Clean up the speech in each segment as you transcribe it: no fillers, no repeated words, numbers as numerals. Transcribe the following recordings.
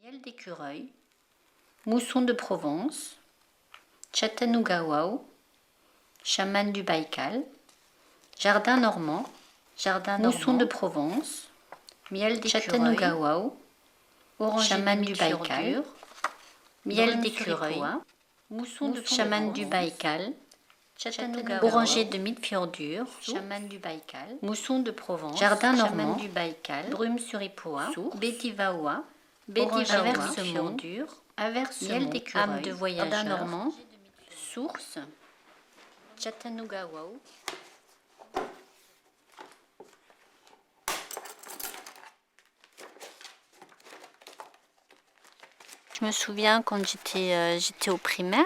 Miel d'écureuil, mousson de Provence, Chattanooga Wow, chaman du Baïkal, jardin normand, mousson de Provence, miel d'écureuil, Chattanooga Wow, chaman du Baïkal, miel d'écureuil, mousson de chaman du Baïkal, oranger de Midfjordur, chaman du Baïkal, mousson de Provence, jardin normand du Baïkal, brume sur Ipoa, Bétivaoua, aversemont, miel d'écureuil, âme de voyageur, jardin normand, source, Chattanooga Wow. Je me souviens quand j'étais au primaire,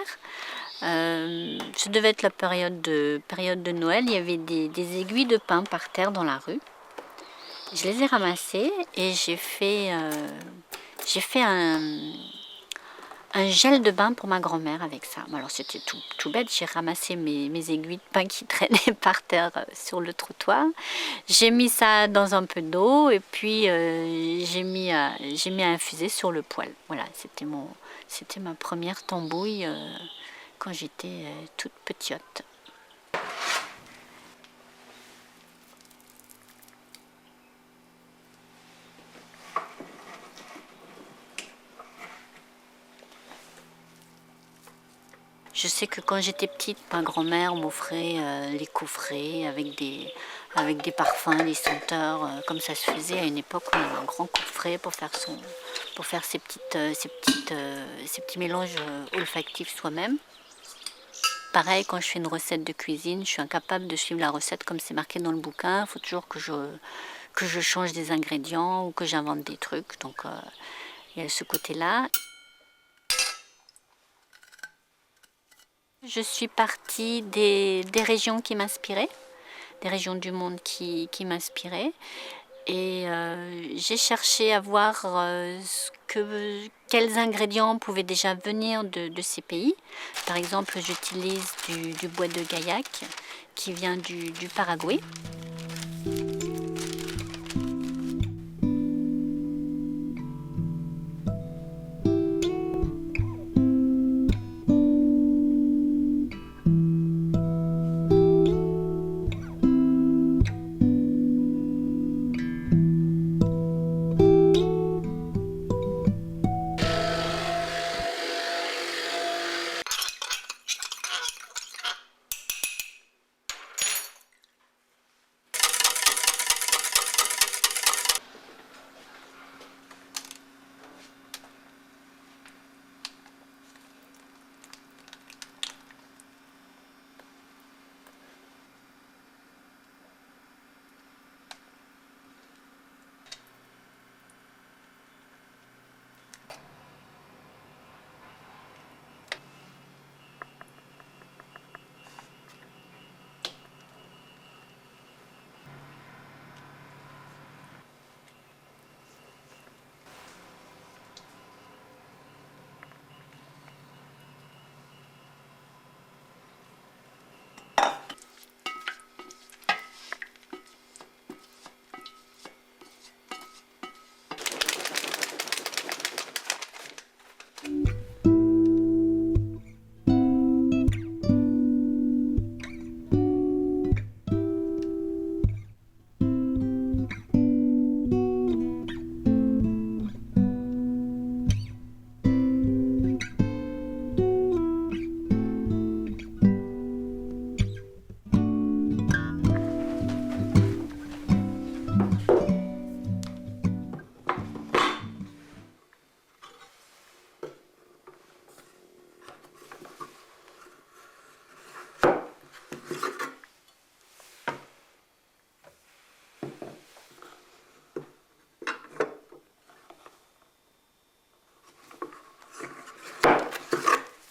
ça devait être la période de Noël, il y avait des aiguilles de pin par terre dans la rue. Je les ai ramassées et j'ai fait un gel de bain pour ma grand-mère avec ça. Alors c'était tout bête, j'ai ramassé mes aiguilles de pain qui traînaient par terre sur le trottoir. J'ai mis ça dans un peu d'eau et puis j'ai mis à infuser sur le poêle. Voilà, c'était ma première tambouille quand j'étais toute petite. Je sais que quand j'étais petite, ma grand-mère m'offrait les coffrets avec des parfums, des senteurs, comme ça se faisait à une époque. On avait un grand coffret pour faire ces petits mélanges olfactifs soi-même. Pareil, quand je fais une recette de cuisine, je suis incapable de suivre la recette comme c'est marqué dans le bouquin. Il faut toujours que je change des ingrédients ou que j'invente des trucs. Donc il y a ce côté-là. Je suis partie des régions qui m'inspiraient, des régions du monde qui m'inspiraient. Et j'ai cherché à voir quels ingrédients pouvaient déjà venir de ces pays. Par exemple, j'utilise du bois de gaillac qui vient du Paraguay.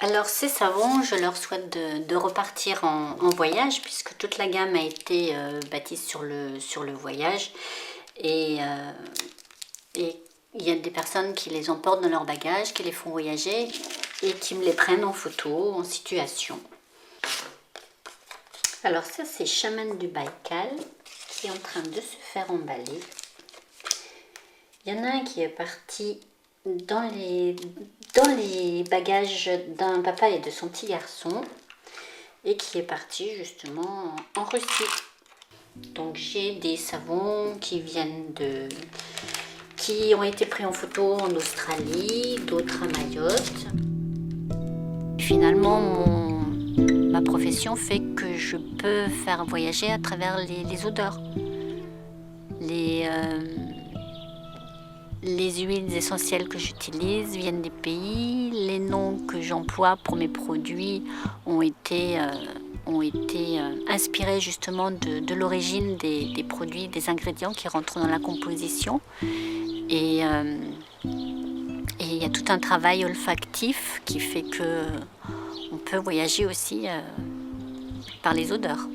Alors ces savons, je leur souhaite de repartir en voyage puisque toute la gamme a été bâtie sur le voyage et il y a des personnes qui les emportent dans leur bagage, qui les font voyager et qui me les prennent en photo, en situation. Alors ça c'est chaman du Baïkal qui est en train de se faire emballer. Il y en a un qui est parti dans les bagages d'un papa et de son petit garçon et qui est parti justement en Russie. Donc j'ai des savons qui ont été pris en photo en Australie, d'autres à Mayotte. Finalement, ma profession fait que je peux faire voyager à travers les odeurs. Les huiles essentielles que j'utilise viennent des pays. Les noms que j'emploie pour mes produits ont été inspirés justement de l'origine des produits, des ingrédients qui rentrent dans la composition. Et il y a tout un travail olfactif qui fait qu'on peut voyager aussi par les odeurs.